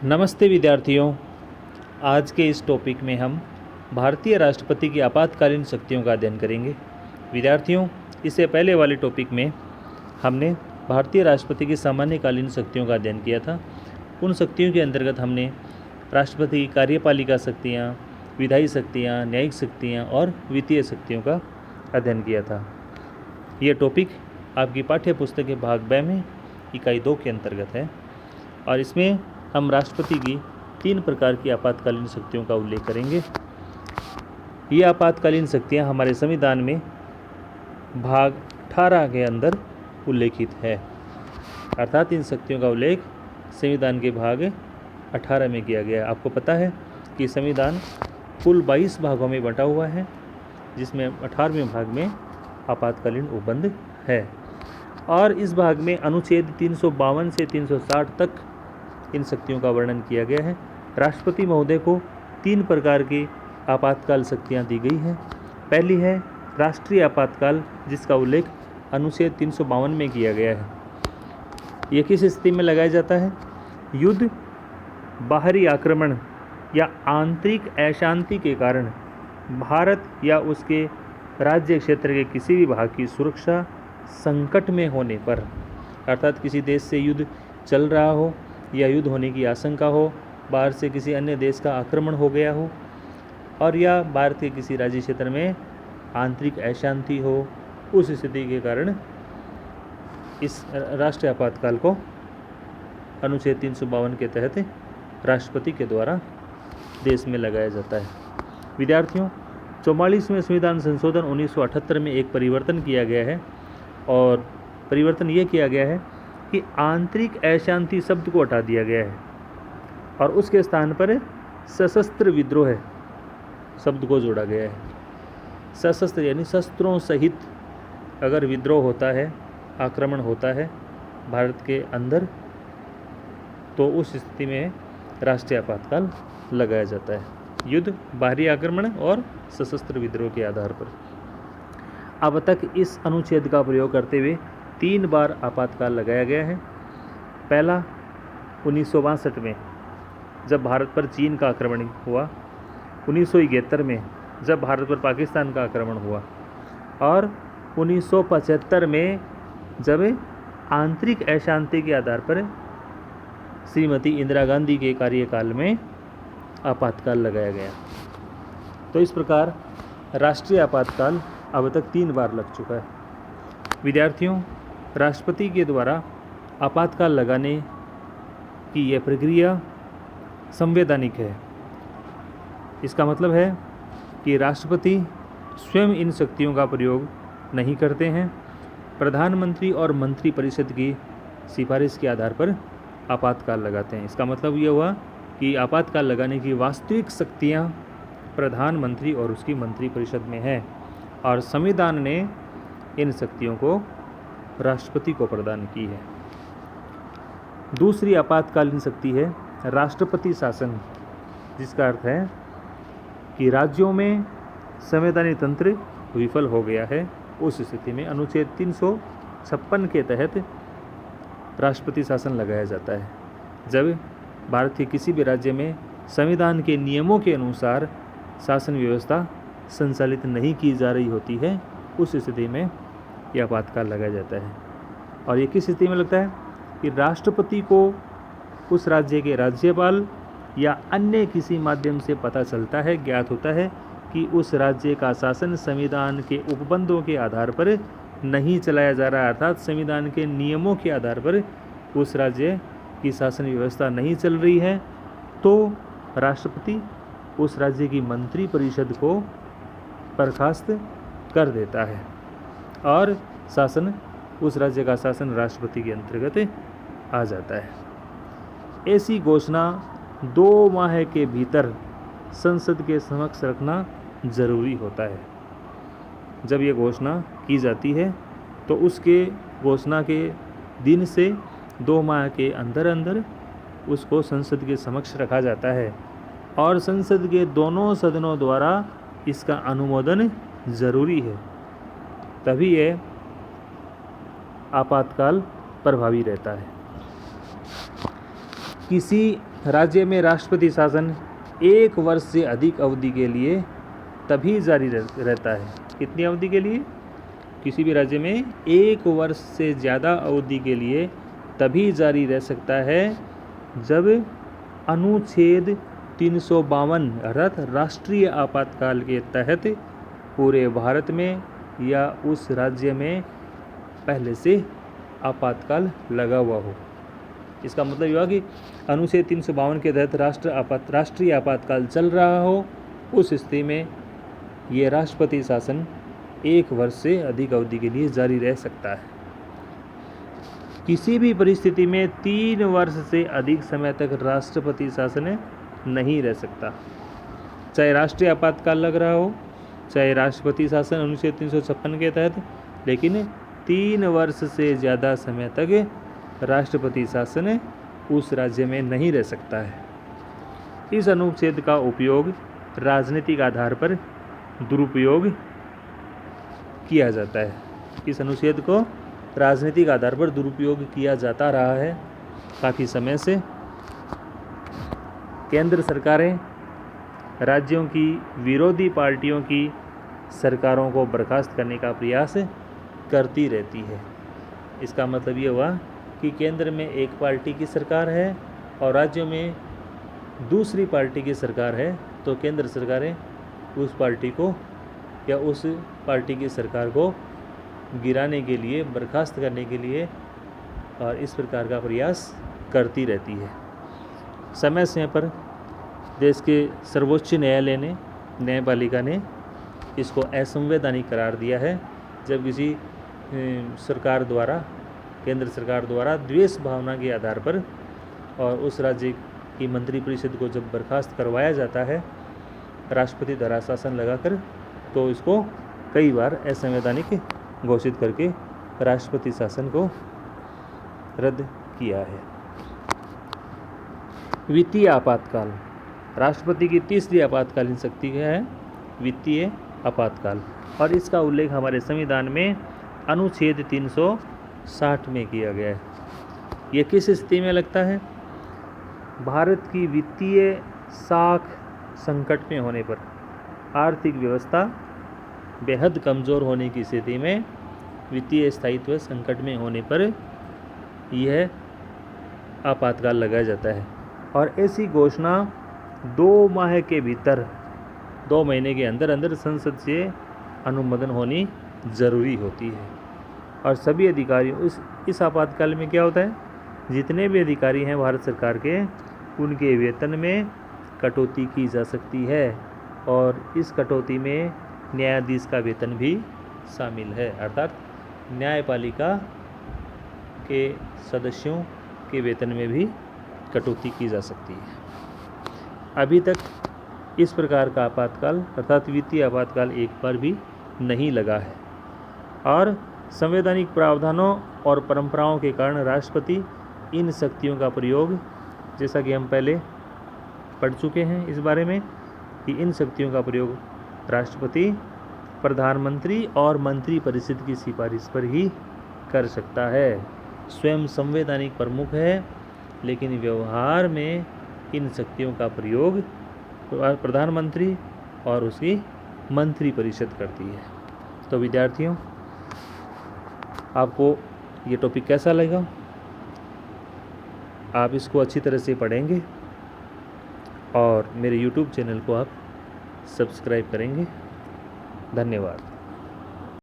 नमस्ते विद्यार्थियों। आज के इस टॉपिक में हम भारतीय राष्ट्रपति की आपातकालीन शक्तियों का अध्ययन करेंगे। विद्यार्थियों, इससे पहले वाले टॉपिक में हमने भारतीय राष्ट्रपति की सामान्यकालीन शक्तियों का अध्ययन किया था। उन शक्तियों के अंतर्गत हमने राष्ट्रपति की कार्यपालिका शक्तियाँ, विधायी शक्तियाँ, न्यायिक शक्तियाँ और वित्तीय शक्तियों का अध्ययन किया था। ये टॉपिक आपकी पाठ्य पुस्तक के भाग ब में इकाई 2 के अंतर्गत है और इसमें हम राष्ट्रपति की 3 प्रकार की आपातकालीन शक्तियों का उल्लेख करेंगे। ये आपातकालीन शक्तियाँ हमारे संविधान में भाग 18 के अंदर उल्लेखित है, अर्थात इन शक्तियों का उल्लेख संविधान के भाग 18 में किया गया है। आपको पता है कि संविधान कुल 22 भागों में बंटा हुआ है, जिसमें 18वें भाग में आपातकालीन उपबंध है और इस भाग में अनुच्छेद 352 से 360 तक इन शक्तियों का वर्णन किया गया है। राष्ट्रपति महोदय को 3 प्रकार की आपातकाल शक्तियां दी गई हैं। पहली है राष्ट्रीय आपातकाल, जिसका उल्लेख अनुच्छेद 352 में किया गया है। यह किस स्थिति में लगाया जाता है? युद्ध, बाहरी आक्रमण या आंतरिक अशांति के कारण भारत या उसके राज्य क्षेत्र के किसी भी भाग की सुरक्षा संकट में होने पर, अर्थात किसी देश से युद्ध चल रहा हो या युद्ध होने की आशंका हो, बाहर से किसी अन्य देश का आक्रमण हो गया हो और या भारत के किसी राज्य क्षेत्र में आंतरिक अशांति हो, उस स्थिति के कारण इस राष्ट्रीय आपातकाल को अनुच्छेद 352 के तहत राष्ट्रपति के द्वारा देश में लगाया जाता है। विद्यार्थियों, 44वें संविधान संशोधन 1978 में एक परिवर्तन किया गया है और परिवर्तन ये किया गया है कि आंतरिक अशांति शब्द को हटा दिया गया है और उसके स्थान पर सशस्त्र विद्रोह शब्द को जोड़ा गया है। सशस्त्र यानी शस्त्रों सहित अगर विद्रोह होता है, आक्रमण होता है भारत के अंदर, तो उस स्थिति में राष्ट्रीय आपातकाल लगाया जाता है, युद्ध, बाहरी आक्रमण और सशस्त्र विद्रोह के आधार पर। अब तक इस अनुच्छेद का प्रयोग करते हुए 3 बार आपातकाल लगाया गया है। पहला 1962 में जब भारत पर चीन का आक्रमण हुआ, 1971 में जब भारत पर पाकिस्तान का आक्रमण हुआ और 1975 में जब आंतरिक अशांति के आधार पर श्रीमती इंदिरा गांधी के कार्यकाल में आपातकाल लगाया गया। तो इस प्रकार राष्ट्रीय आपातकाल अब तक 3 बार लग चुका है। विद्यार्थियों, राष्ट्रपति के द्वारा आपातकाल लगाने की यह प्रक्रिया संवैधानिक है। इसका मतलब है कि राष्ट्रपति स्वयं इन शक्तियों का प्रयोग नहीं करते हैं, प्रधानमंत्री और मंत्रिपरिषद की सिफारिश के आधार पर आपातकाल लगाते हैं। इसका मतलब ये हुआ कि आपातकाल लगाने की वास्तविक शक्तियाँ प्रधानमंत्री और उसकी मंत्रिपरिषद में है और संविधान ने इन शक्तियों को राष्ट्रपति को प्रदान की है। दूसरी आपातकालीन शक्ति है राष्ट्रपति शासन, जिसका अर्थ है कि राज्यों में संवैधानिक तंत्र विफल हो गया है। उस स्थिति में अनुच्छेद 356 के तहत राष्ट्रपति शासन लगाया जाता है। जब भारत के किसी भी राज्य में संविधान के नियमों के अनुसार शासन व्यवस्था संचालित नहीं की जा रही होती है, उस स्थिति में यह आपातकाल लगाया जाता है। और ये किस स्थिति में लगता है कि राष्ट्रपति को उस राज्य के राज्यपाल या अन्य किसी माध्यम से पता चलता है, ज्ञात होता है कि उस राज्य का शासन संविधान के उपबंधों के आधार पर नहीं चलाया जा रहा है, अर्थात संविधान के नियमों के आधार पर उस राज्य की शासन व्यवस्था नहीं चल रही है, तो राष्ट्रपति उस राज्य की मंत्रिपरिषद को बर्खास्त कर देता है और शासन, उस राज्य का शासन राष्ट्रपति के अंतर्गत आ जाता है। ऐसी घोषणा 2 माह के भीतर संसद के समक्ष रखना जरूरी होता है। जब ये घोषणा की जाती है तो उसके घोषणा के दिन से 2 माह के अंदर अंदर उसको संसद के समक्ष रखा जाता है और संसद के दोनों सदनों द्वारा इसका अनुमोदन जरूरी है, तभी यह आपातकाल प्रभावी रहता है। किसी राज्य में राष्ट्रपति शासन 1 वर्ष से अधिक अवधि के लिए तभी जारी रहता है। कितनी अवधि के लिए? किसी भी राज्य में 1 वर्ष से ज़्यादा अवधि के लिए तभी जारी रह सकता है जब अनुच्छेद 352 अर्थात राष्ट्रीय आपातकाल के तहत पूरे भारत में या उस राज्य में पहले से आपातकाल लगा हुआ हो। इसका मतलब यह हुआ कि अनुच्छेद 352 के तहत राष्ट्रीय आपातकाल चल रहा हो, उस स्थिति में ये राष्ट्रपति शासन 1 वर्ष से अधिक अवधि के लिए जारी रह सकता है। किसी भी परिस्थिति में 3 वर्ष से अधिक समय तक राष्ट्रपति शासन नहीं रह सकता, चाहे राष्ट्रीय आपातकाल लग रहा हो, चाहे राष्ट्रपति शासन अनुच्छेद 356 के तहत, लेकिन 3 वर्ष से ज़्यादा समय तक राष्ट्रपति शासन उस राज्य में नहीं रह सकता है। इस अनुच्छेद का उपयोग राजनीतिक आधार पर दुरुपयोग किया जाता है। इस अनुच्छेद को राजनीतिक आधार पर दुरुपयोग किया जाता रहा है काफ़ी समय से। केंद्र सरकारें राज्यों की विरोधी पार्टियों की सरकारों को बर्खास्त करने का प्रयास करती रहती है। इसका मतलब ये हुआ कि केंद्र में एक पार्टी की सरकार है और राज्यों में दूसरी पार्टी की सरकार है, तो केंद्र सरकारें उस पार्टी को या उस पार्टी की सरकार को गिराने के लिए, बर्खास्त करने के लिए और इस प्रकार का प्रयास करती रहती है। समय समय पर देश के सर्वोच्च न्यायालय ने, न्यायपालिका ने इसको असंवैधानिक करार दिया है जब किसी सरकार द्वारा, केंद्र सरकार द्वारा द्वेष भावना के आधार पर और उस राज्य की मंत्रिपरिषद को जब बर्खास्त करवाया जाता है राष्ट्रपति द्वारा शासन लगाकर, तो इसको कई बार असंवैधानिक घोषित करके राष्ट्रपति शासन को रद्द किया है। वित्तीय आपातकाल, राष्ट्रपति की तीसरी आपातकालीन शक्ति क्या है? वित्तीय आपातकाल, और इसका उल्लेख हमारे संविधान में अनुच्छेद 360 में किया गया है। यह किस स्थिति में लगता है? भारत की वित्तीय साख संकट में होने पर, आर्थिक व्यवस्था बेहद कमज़ोर होने की स्थिति में, वित्तीय स्थायित्व संकट में होने पर यह आपातकाल लगाया जाता है। और ऐसी घोषणा 2 माह के भीतर, 2 महीने के अंदर अंदर संसद से अनुमोदन होनी ज़रूरी होती है। और सभी अधिकारियों, इस आपातकाल में क्या होता है? जितने भी अधिकारी हैं भारत सरकार के, उनके वेतन में कटौती की जा सकती है और इस कटौती में न्यायाधीश का वेतन भी शामिल है, अर्थात न्यायपालिका के सदस्यों के वेतन में भी कटौती की जा सकती है। अभी तक इस प्रकार का आपातकाल अर्थात वित्तीय आपातकाल एक बार भी नहीं लगा है। और संवैधानिक प्रावधानों और परंपराओं के कारण राष्ट्रपति इन शक्तियों का प्रयोग, जैसा कि हम पहले पढ़ चुके हैं इस बारे में, कि इन शक्तियों का प्रयोग राष्ट्रपति प्रधानमंत्री और मंत्रिपरिषद की सिफारिश पर ही कर सकता है। स्वयं संवैधानिक प्रमुख है, लेकिन व्यवहार में इन शक्तियों का प्रयोग प्रधानमंत्री और उसकी मंत्रिपरिषद करती है। तो विद्यार्थियों, आपको ये टॉपिक कैसा लगा? आप इसको अच्छी तरह से पढ़ेंगे और मेरे YouTube चैनल को आप सब्सक्राइब करेंगे। धन्यवाद।